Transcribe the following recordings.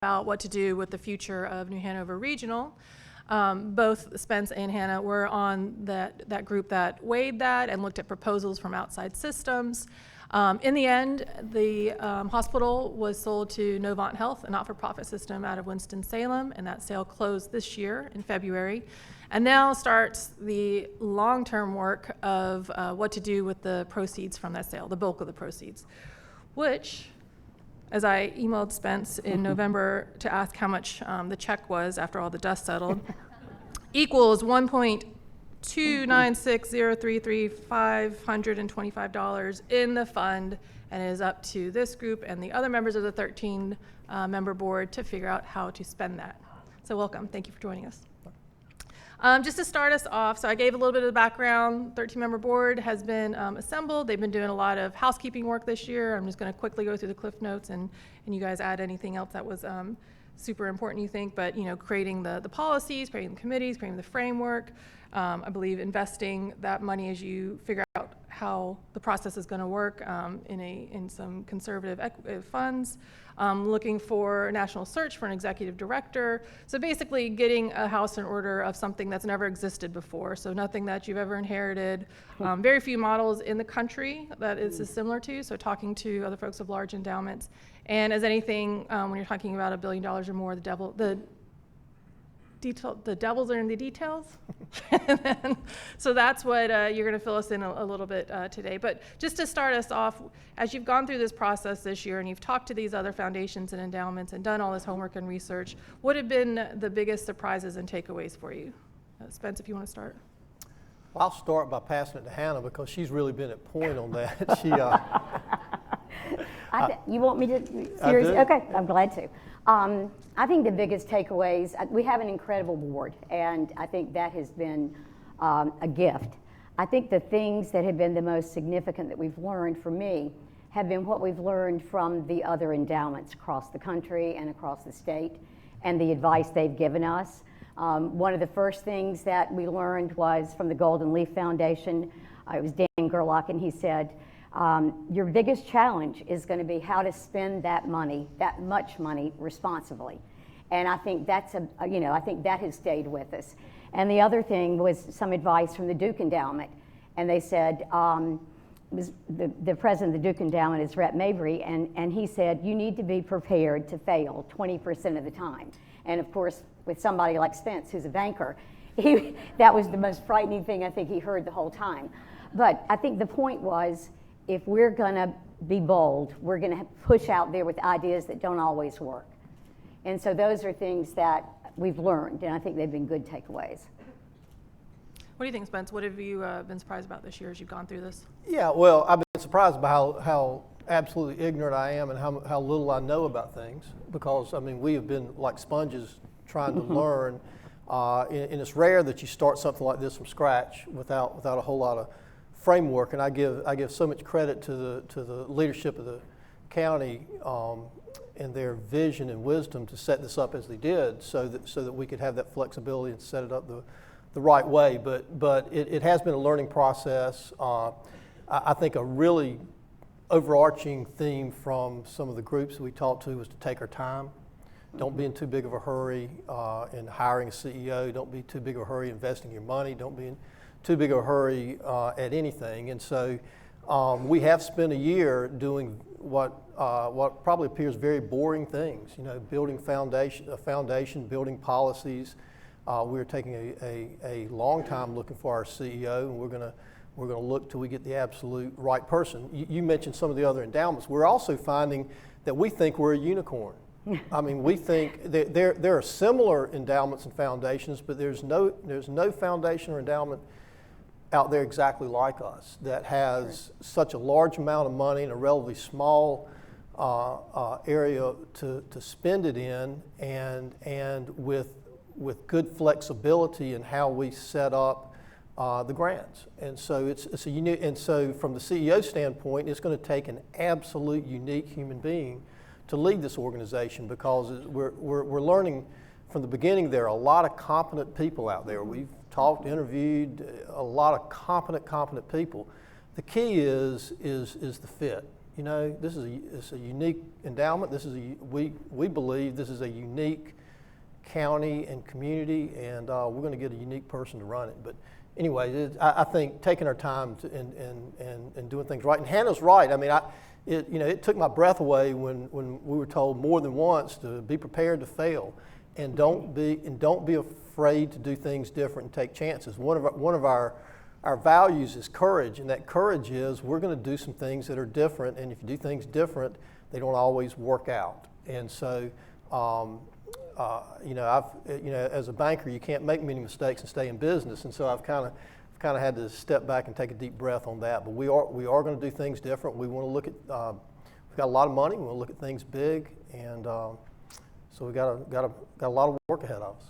about what to do with the future of New Hanover Regional. Both Spence and Hannah were on that group that weighed that and looked at proposals from outside systems. In the end, the hospital was sold to Novant Health, a not-for-profit system out of Winston-Salem, and that sale closed this year in February. And now starts the long-term work of what to do with the proceeds from that sale, the bulk of the proceeds, which, as I emailed Spence in November to ask how much the check was after all the dust settled, equals $1.296033525 in the fund, and is up to this group and the other members of the 13-member board to figure out how to spend that. So welcome. Thank you for joining us. Just to start us off, so I gave a little bit of the background. 13-member board has been assembled. They've been doing a lot of housekeeping work this year. I'm just going to quickly go through the cliff notes, and you guys add anything else that was super important you think. But creating the policies, creating the committees, creating the framework. I believe investing that money as you figure out how the process is going to work in some conservative funds. Looking for a national search for an executive director. So basically getting a house in order of something that's never existed before. So nothing that you've ever inherited. Very few models in the country that is similar to. So talking to other folks of large endowments. And as anything, when you're talking about $1 billion or more, the devils are in the details. So that's what you're going to fill us in a little bit today. But just to start us off, as you've gone through this process this year and you've talked to these other foundations and endowments and done all this homework and research, what have been the biggest surprises and takeaways for you? Spence, if you want to start. Well, I'll start by passing it to Hannah because she's really been at point on that. You want me to? Seriously? Okay, I'm glad to. I think the biggest takeaways, we have an incredible board, and I think that has been a gift. I think the things that have been the most significant that we've learned for me have been what we've learned from the other endowments across the country and across the state, and the advice they've given us. One of the first things that we learned was from the Golden Leaf Foundation. It was Dan Gerlach, and he said, your biggest challenge is going to be how to spend that money, that much money, responsibly. And I think that's I think that has stayed with us. And the other thing was some advice from the Duke Endowment. And they said, the president of the Duke Endowment is Rhett Mabry, and he said, you need to be prepared to fail 20% of the time. And of course, with somebody like Spence, who's a banker, that was the most frightening thing I think he heard the whole time. But I think the point was, if we're going to be bold, we're going to push out there with ideas that don't always work. And so those are things that we've learned, and I think they've been good takeaways. What do you think, Spence? What have you been surprised about this year as you've gone through this? Yeah, well, I've been surprised by how absolutely ignorant I am and how little I know about things, because, we have been like sponges trying to learn, and it's rare that you start something like this from scratch without a whole lot of framework. And I give so much credit to the leadership of the county and their vision and wisdom to set this up as they did, so that we could have that flexibility and set it up the right way. But it has been a learning process. I think a really overarching theme from some of the groups that we talked to was to take our time. Don't be in too big of a hurry in hiring a CEO. Don't be too big of a hurry investing your money. Don't be in too big of a hurry at anything. And so we have spent a year doing what probably appears very boring things, building a foundation, building policies. We're taking a long time looking for our CEO, and we're going to look till we get the absolute right person. You mentioned some of the other endowments. We're also finding that we think we're a unicorn. We think that there are similar endowments and foundations, but there's no foundation or endowment out there exactly like us that has such a large amount of money in a relatively small area to spend it in, and with good flexibility in how we set up the grants. And so it's a unique. And so from the CEO standpoint, it's going to take an absolute unique human being to lead this organization, because we're learning from the beginning there are a lot of competent people out there. We've talked, interviewed a lot of competent people. The key is the fit. You know, it's a unique endowment. We believe this is a unique county and community, and we're going to get a unique person to run it. But anyway, I think taking our time and doing things right. And Hannah's right. I mean, it took my breath away when we were told more than once to be prepared to fail, and don't be afraid to do things different and take chances. One of our values is courage, and that courage is we're going to do some things that are different, and if you do things different, they don't always work out. And so, as a banker, you can't make many mistakes and stay in business, and so I've kind of had to step back and take a deep breath on that. But we are going to do things different. We want to look at we've got a lot of money. We want to look at things big, and so we got a lot of work ahead of us.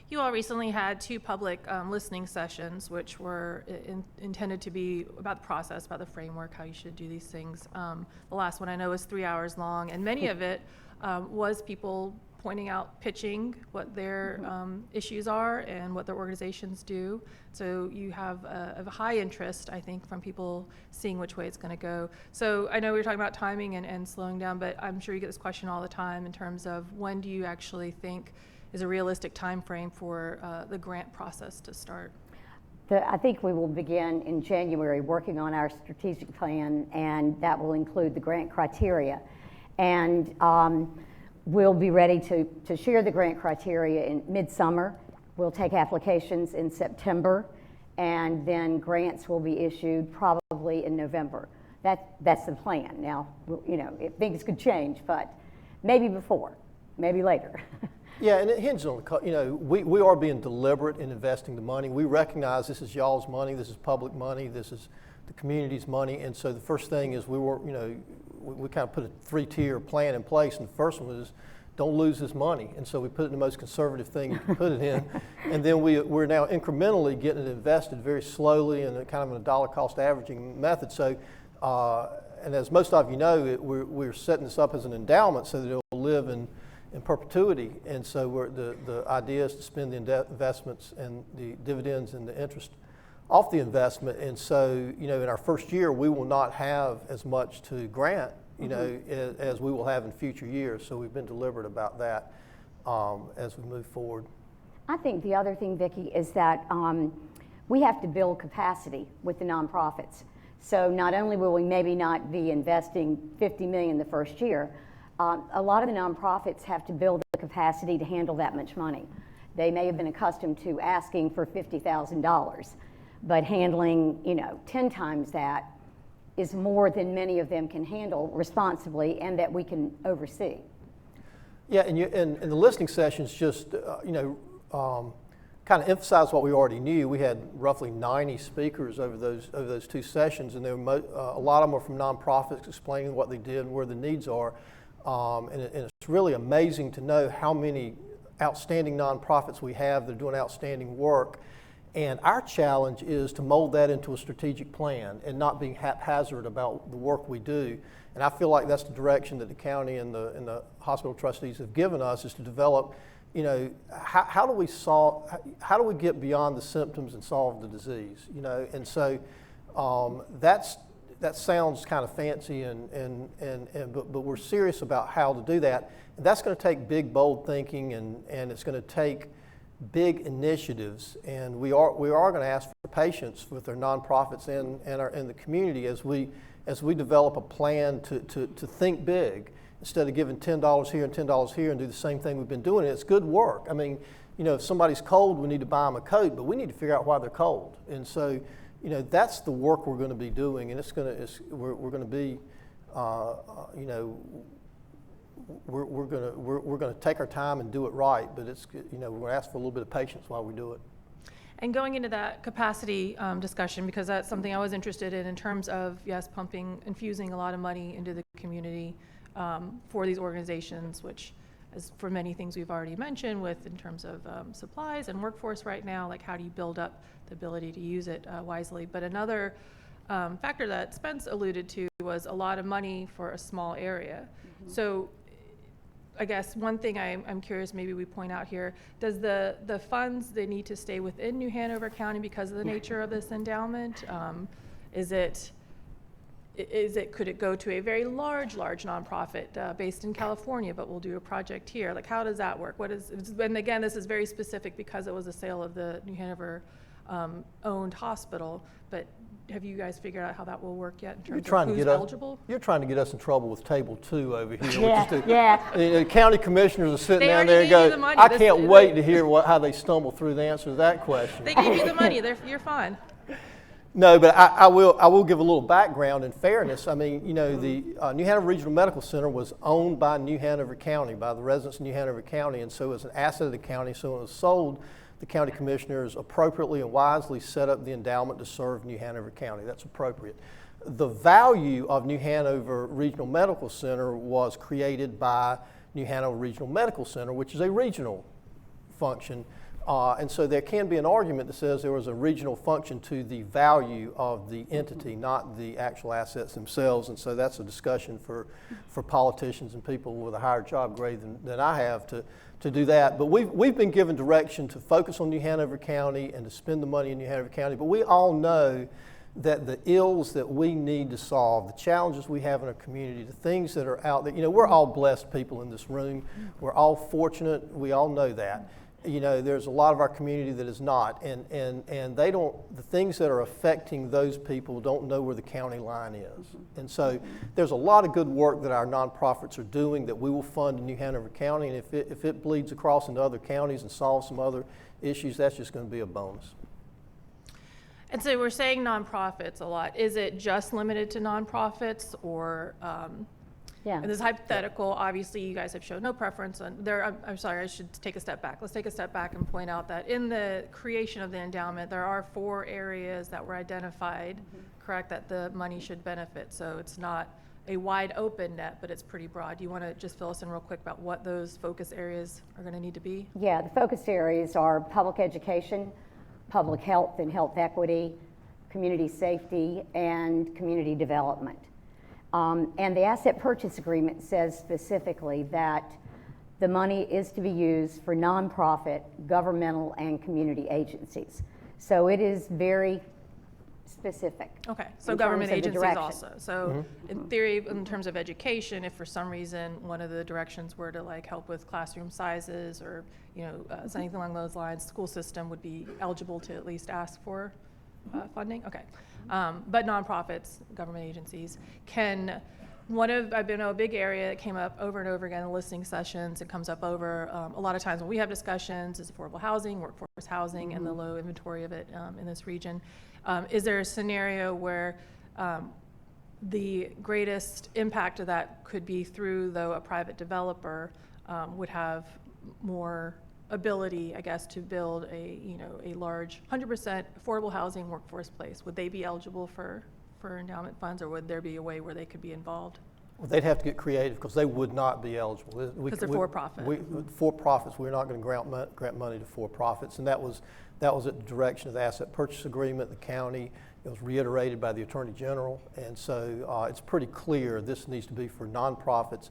You all recently had 2 public listening sessions, which were intended to be about the process, about the framework, how you should do these things. The last one I know was 3 hours long, and many of it was people pointing out, pitching what their issues are and what their organizations do. So you have a high interest, I think, from people seeing which way it's going to go. So I know we were talking about timing and slowing down, but I'm sure you get this question all the time in terms of when do you actually think is a realistic time frame for the grant process to start? I think we will begin in January working on our strategic plan, and that will include the grant criteria. And we'll be ready to share the grant criteria in midsummer. We'll take applications in September, and then grants will be issued probably in November. That's the plan. Now, things could change, but maybe before, maybe later. Yeah, and it hinges on, we are being deliberate in investing the money. We recognize this is y'all's money, this is public money, this is the community's money, and so the first thing is we kind of put a 3-tier plan in place, and the first one was don't lose this money, and so we put it in the most conservative thing you can put it in, and then we're now incrementally getting it invested very slowly in a kind of a dollar cost averaging method. So, and as most of you know, we're setting this up as an endowment so that it will live in perpetuity, and so the idea is to spend the investments and the dividends and the interest off the investment. And so, in our first year, we will not have as much to grant, as we will have in future years. So we've been deliberate about that as we move forward. I think the other thing, Vicki, is that we have to build capacity with the nonprofits. So not only will we maybe not be investing $50 million the first year, a lot of the nonprofits have to build the capacity to handle that much money. They may have been accustomed to asking for $50,000, but handling, 10 times that is more than many of them can handle responsibly and that we can oversee. Yeah, and the listening sessions just, kind of emphasize what we already knew. We had roughly 90 speakers over those 2 sessions, and there were a lot of them are from nonprofits explaining what they did and where the needs are. And it's really amazing to know how many outstanding nonprofits we have that are doing outstanding work. And our challenge is to mold that into a strategic plan and not being haphazard about the work we do. And I feel like that's the direction that the county and the hospital trustees have given us, is to develop, how do we get beyond the symptoms and solve the disease, And so that sounds kind of fancy, but we're serious about how to do that. And that's going to take big, bold thinking, and it's going to take big initiatives. And we are going to ask for patience with our nonprofits and the community as we develop a plan to think big instead of giving $10 here and $10 here and do the same thing we've been doing. It's good work. I mean, if somebody's cold, we need to buy them a coat, but we need to figure out why they're cold. And so, that's the work we're going to be doing, and we're going to be, we're going to take our time and do it right. But we're going to ask for a little bit of patience while we do it. And going into that capacity discussion, because that's something I was interested in terms of, yes, infusing a lot of money into the community for these organizations, which, as for many things we've already mentioned in terms of supplies and workforce right now, like how do you build up the ability to use it wisely. But another factor that Spence alluded to was a lot of money for a small area. Mm-hmm. So I guess one thing I'm curious, maybe we point out here, does the funds, they need to stay within New Hanover County because of the nature of this endowment? Is it could it go to a very large nonprofit based in California, but we'll do a project here? Like, how does that work? And again, this is very specific because it was a sale of the New Hanover owned hospital, but have you guys figured out how that will work yet in terms of who's eligible? You're trying to get us in trouble with table 2 over here. Yeah. The county commissioners are sitting They down there and already gave you go, the money. I can't wait to hear how they stumble through the answer to that question. They gave you the money. You're fine. No, but I will give a little background in fairness. I mean, you know, the New Hanover Regional Medical Center was owned by New Hanover County, by the residents of New Hanover County, and so it's an asset of the county. So when it was sold, the county commissioners appropriately and wisely set up the endowment to serve New Hanover County. That's appropriate. The value of New Hanover Regional Medical Center was created by New Hanover Regional Medical Center, which is a regional function. And so there can be an argument that says there was a regional function to the value of the entity, not the actual assets themselves. And so that's a discussion for politicians and people with a higher job grade than I have to do that. But we've been given direction to focus on New Hanover County and to spend the money in New Hanover County. But we all know that the ills that we need to solve, the challenges we have in our community, the things that are out there, you know, we're all blessed people in this room. We're all fortunate. We all know that. You know, there's a lot of our community that is not, and they don't, the things that are affecting those people don't know where the county line is. And so there's a lot of good work that our nonprofits are doing that we will fund in New Hanover County, and if it bleeds across into other counties and solves some other issues, that's just going to be a bonus. And so we're saying nonprofits a lot. Is it just limited to nonprofits, or Yeah. and this is hypothetical? Obviously, you guys have shown no preference on there. I'm sorry, I should take a step back. Let's take a step back and point out that in the creation of the endowment, there are 4 areas that were identified, correct, that the money should benefit. So it's not a wide open net, but it's pretty broad. Do you want to just fill us in real quick about what those focus areas are going to need to be? Yeah, the focus areas are public education, public health and health equity, community safety, and community development. And the asset purchase agreement says specifically that the money is to be used for nonprofit, governmental, and community agencies. So it is very specific. Okay, so in government terms of the agencies direction. also. So in theory, in terms of education, if for some reason one of the directions were to like help with classroom sizes or, you know, something along those lines, school system would be eligible to at least ask for funding? Okay. But nonprofits, government agencies can, I've been in a big area that came up over and over again in listening sessions. It comes up over a lot of times when we have discussions is affordable housing, workforce housing, and the low inventory of it in this region. Is there a scenario where the greatest impact of that could be through, though, a private developer would have more ability, I guess, to build a large 100% affordable housing workforce place? Would they be eligible for endowment funds, or would there be a way where they could be involved? Well, they'd have to get creative because they would not be eligible. Because they're for-profit. For-profits, we're not going to grant money to for-profits, and that was at the direction of the asset purchase agreement, the county. It was reiterated by the Attorney General, and so it's pretty clear this needs to be for nonprofits.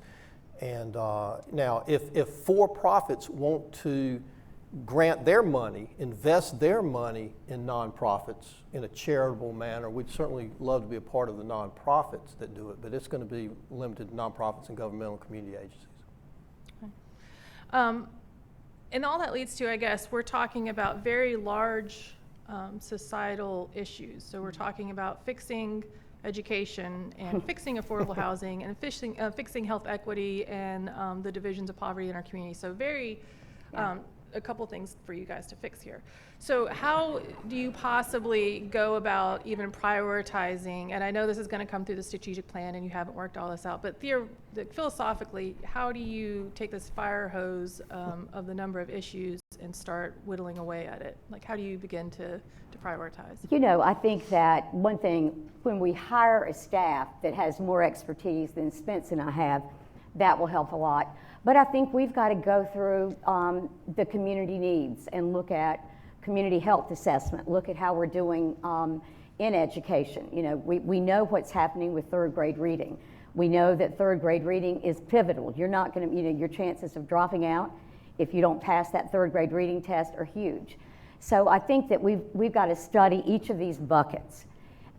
And now, if for-profits want to grant their money, invest their money in nonprofits in a charitable manner, we'd certainly love to be a part of the nonprofits that do it, but it's going to be limited to nonprofits and governmental community agencies. Okay. And all that leads to, I guess, we're talking about very large societal issues. So we're talking about fixing education and fixing affordable housing and fixing health equity and the divisions of poverty in our community. So a couple things for you guys to fix here. So how do you possibly go about even prioritizing, and I know this is going to come through the strategic plan and you haven't worked all this out, but philosophically, how do you take this fire hose of the number of issues and start whittling away at it? Like, how do you begin to prioritize? You know, I think that one thing, when we hire a staff that has more expertise than Spence and I have, that will help a lot. But I think we've got to go through the community needs and look at community health assessment, look at how we're doing in education. You know, we know what's happening with 3rd grade reading. We know that 3rd grade reading is pivotal. You're not going to, you know, your chances of dropping out if you don't pass that 3rd grade reading test are huge. So I think that we've got to study each of these buckets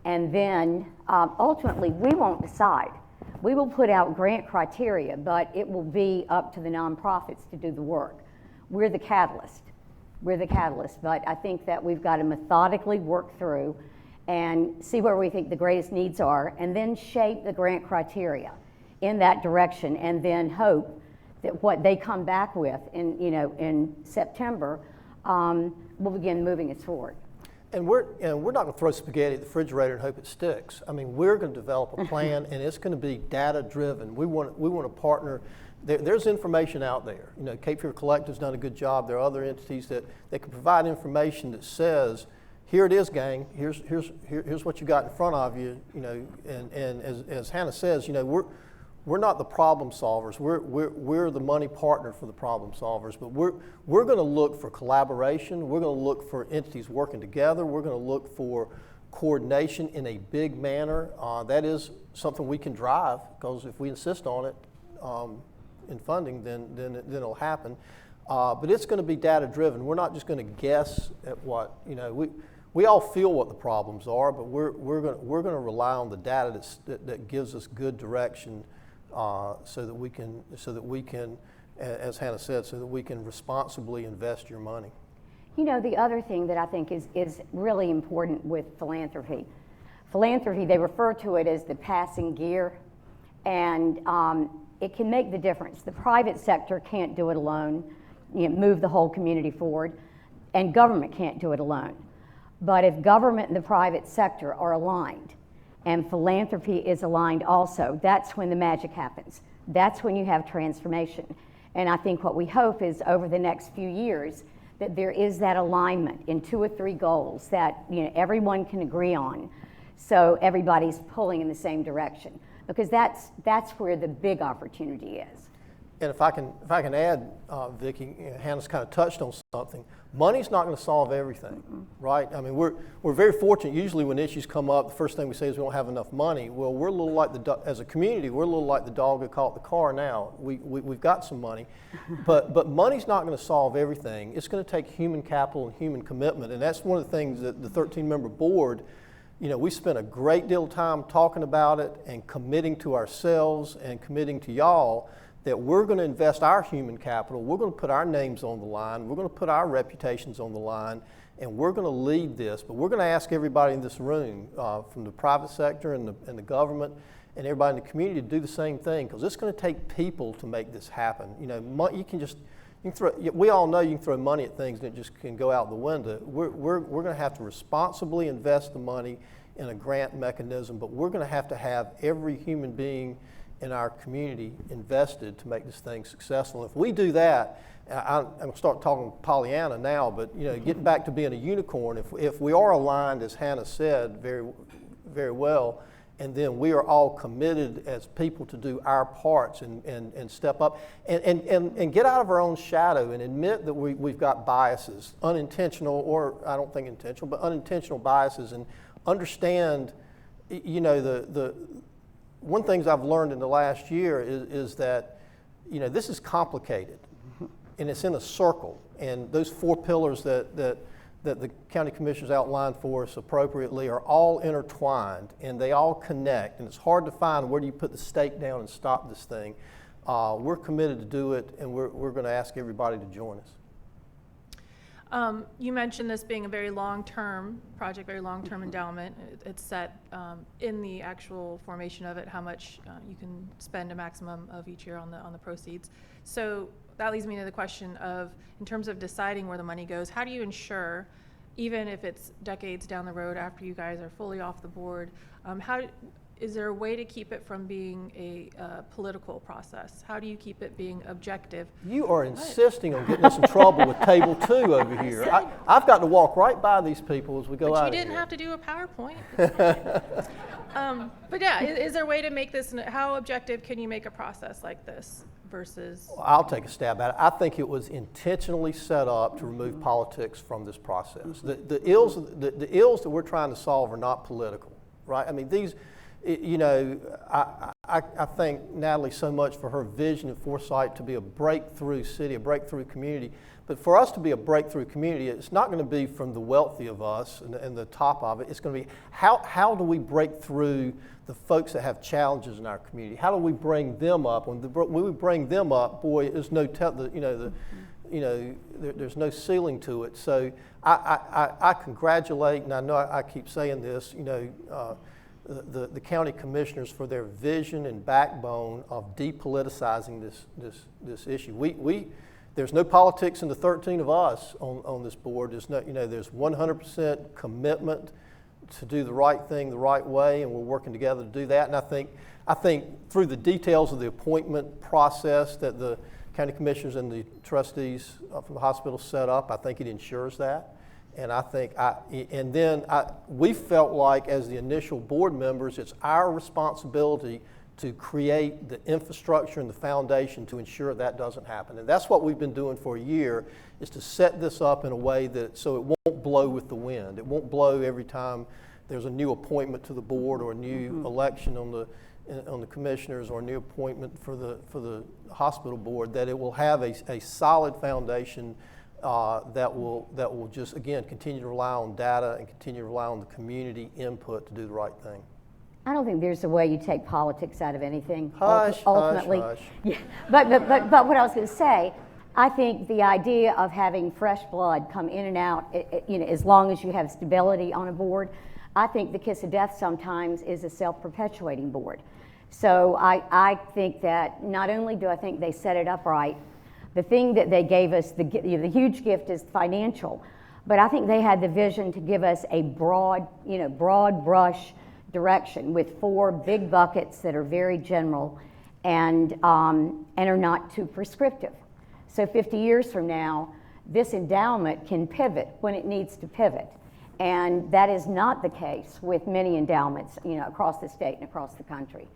And then ultimately, we won't decide. We will put out grant criteria, but it will be up to the nonprofits to do the work. We're the catalyst. We're the catalyst, but I think that we've got to methodically work through and see where we think the greatest needs are, and then shape the grant criteria in that direction, and then hope that what they come back with in September will begin moving us forward. And we're not going to throw spaghetti at the refrigerator and hope it sticks. I mean, we're going to develop a plan, and it's going to be data driven. We want to partner. There's information out there. You know, Cape Fear Collective's done a good job. There are other entities that can provide information that says, here it is, gang. Here's what you got in front of you. You know, and as Hannah says, you know, we're not the problem solvers. We're the money partner for the problem solvers. But we're going to look for collaboration. We're going to look for entities working together. We're going to look for coordination in a big manner. That is something we can drive, because if we insist on it in funding, then it'll happen. But it's going to be data driven. We're not just going to guess at what, you know, we all feel what the problems are, but we're going to rely on the data that gives us good direction, so that we can, as Hannah said, so that we can responsibly invest your money. You know, the other thing that I think is really important with philanthropy, they refer to it as the passing gear, and it can make the difference. The private sector can't do it alone, you know, move the whole community forward, and government can't do it alone. But if government and the private sector are aligned, and philanthropy is aligned also, that's when the magic happens. That's when you have transformation. And I think what we hope is over the next few years that there is that alignment in 2 or 3 goals that, you know, everyone can agree on, so everybody's pulling in the same direction, because that's where the big opportunity is. And if I can add, Vicki, Hannah's kind of touched on something. Money's not going to solve everything, right? I mean, we're very fortunate. Usually, when issues come up, the first thing we say is we don't have enough money. Well, we're a little like as a community, we're a little like the dog that caught the car. Now we've got some money, but money's not going to solve everything. It's going to take human capital and human commitment, and that's one of the things that the 13-member board. You know, we spent a great deal of time talking about it and committing to ourselves and committing to y'all that we're going to invest our human capital, we're going to put our names on the line, we're going to put our reputations on the line, and we're going to lead this. But we're going to ask everybody in this room, from the private sector and the government and everybody in the community, to do the same thing, because it's going to take people to make this happen. You know, we all know you can throw money at things and it just can go out the window. We're going to have to responsibly invest the money in a grant mechanism, but we're going to have every human being in our community invested to make this thing successful. If we do that, I'm going to start talking Pollyanna now, but you know, getting back to being a unicorn, if we are aligned, as Hannah said very, very well, and then we are all committed as people to do our parts and step up and get out of our own shadow and admit that we've got biases, unintentional, or I don't think intentional, but unintentional biases, and understand, you know, the one of the things I've learned in the last year is that, you know, this is complicated, and it's in a circle, and those 4 pillars that the county commissioners outlined for us appropriately are all intertwined, and they all connect, and it's hard to find where do you put the stake down and stop this thing. We're committed to do it, and we're going to ask everybody to join us. You mentioned this being a very long-term project, very long-term endowment. It's set in the actual formation of it how much you can spend a maximum of each year on the proceeds. So that leads me to the question of, in terms of deciding where the money goes, how do you ensure, even if it's decades down the road after you guys are fully off the board, is there a way to keep it from being a political process? How do you keep it being objective? You are insisting on getting us in trouble with table 2 over here. I've got to walk right by these people as we go out of here. But you didn't have to do a PowerPoint. But yeah, is there a way to make this, how objective can you make a process like this versus? Well, I'll take a stab at it. I think it was intentionally set up to remove politics from this process. The ills that we're trying to solve are not political, right? I mean, these, you know, I thank Natalie so much for her vision and foresight to be a breakthrough city, a breakthrough community. But for us to be a breakthrough community, it's not going to be from the wealthy of us and the top of it. It's going to be how do we break through the folks that have challenges in our community? How do we bring them up? When we bring them up, boy, there's no there's no ceiling to it. So I congratulate, and I know I keep saying this, the county commissioners for their vision and backbone of depoliticizing this issue. There's no politics in the 13 of us on this board. There's there's 100% commitment to do the right thing the right way, and we're working together to do that. And I think through the details of the appointment process that the county commissioners and the trustees from the hospital set up, I think it ensures that. And we felt like as the initial board members, it's our responsibility to create the infrastructure and the foundation to ensure that doesn't happen. And that's what we've been doing for a year, is to set this up in a way that so it won't blow with the wind. It won't blow every time there's a new appointment to the board or a new election on the commissioners or a new appointment for the hospital board, that it will have a solid foundation that will just, again, continue to rely on data and continue to rely on the community input to do the right thing. I don't think there's a way you take politics out of anything. Hush, ultimately. hush, hush. Yeah. But what I was going to say, I think the idea of having fresh blood come in and out, as long as you have stability on a board, I think the kiss of death sometimes is a self-perpetuating board. So I think that not only do I think they set it up right, the thing that they gave us, the huge gift is financial, but I think they had the vision to give us a broad brush direction with 4 big buckets that are very general and are not too prescriptive. So 50 years from now, this endowment can pivot when it needs to pivot. And that is not the case with many endowments, across the state and across the country.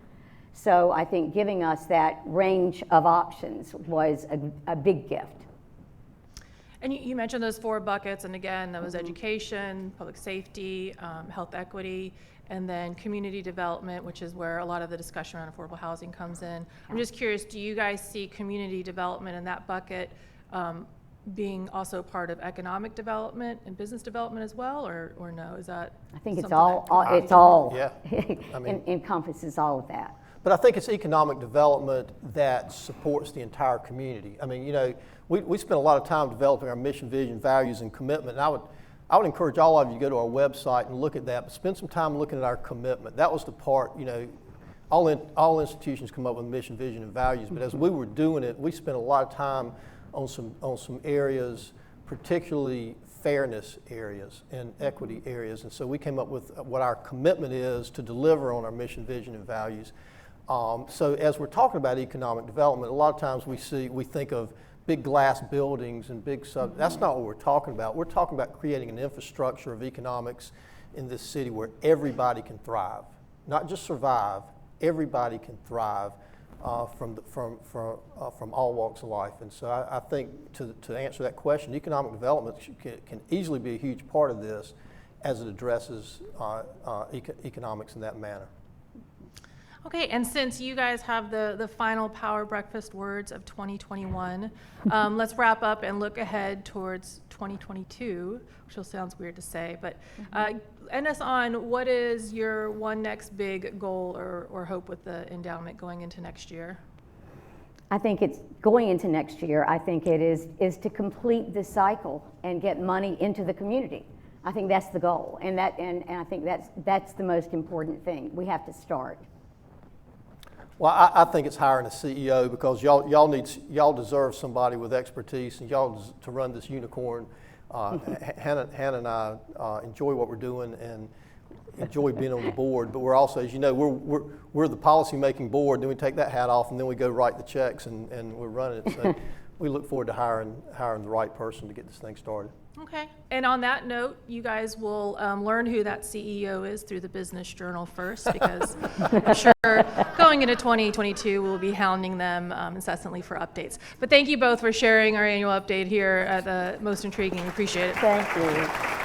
So I think giving us that range of options was a big gift. And you mentioned those 4 buckets, and again, that was education, public safety, health equity, and then community development, which is where a lot of the discussion around affordable housing comes in. I'm just curious, do you guys see community development in that bucket being also part of economic development and business development as well, or no? Is that? I think it's something all Yeah. I mean, encompasses all of that. But I think it's economic development that supports the entire community. I mean, we spend a lot of time developing our mission, vision, values, and commitment. And I would encourage all of you to go to our website and look at that, but spend some time looking at our commitment. That was the part, all institutions come up with mission, vision, and values, but as we were doing it, we spent a lot of time on some areas, particularly fairness areas and equity areas. And so we came up with what our commitment is to deliver on our mission, vision, and values. So as we're talking about economic development, a lot of times we think of big glass buildings and big that's not what we're talking about. We're talking about creating an infrastructure of economics in this city where everybody can thrive, not just survive. Everybody can thrive from all walks of life. And so I think to answer that question, economic development can easily be a huge part of this as it addresses economics in that manner. Okay, and since you guys have the final Power Breakfast words of 2021, let's wrap up and look ahead towards 2022, which sounds weird to say, but end us on what is your one next big goal or hope with the endowment going into next year? I think it's going into next year. I think it is to complete this cycle and get money into the community. I think that's the goal, and I think that's the most important thing. We have to start. Well, I think it's hiring a CEO because y'all deserve somebody with expertise, and y'all to run this unicorn. Hannah and I enjoy what we're doing and enjoy being on the board, but we're also, as you know, we're the policy-making board. Then we take that hat off, and then we go write the checks, and we're running it. So we look forward to hiring the right person to get this thing started. Okay. And on that note, you guys will learn who that CEO is through the Business Journal first, because I'm sure going into 2022, we'll be hounding them incessantly for updates. But thank you both for sharing our annual update here at the Most Intriguing. Appreciate it. Thank you.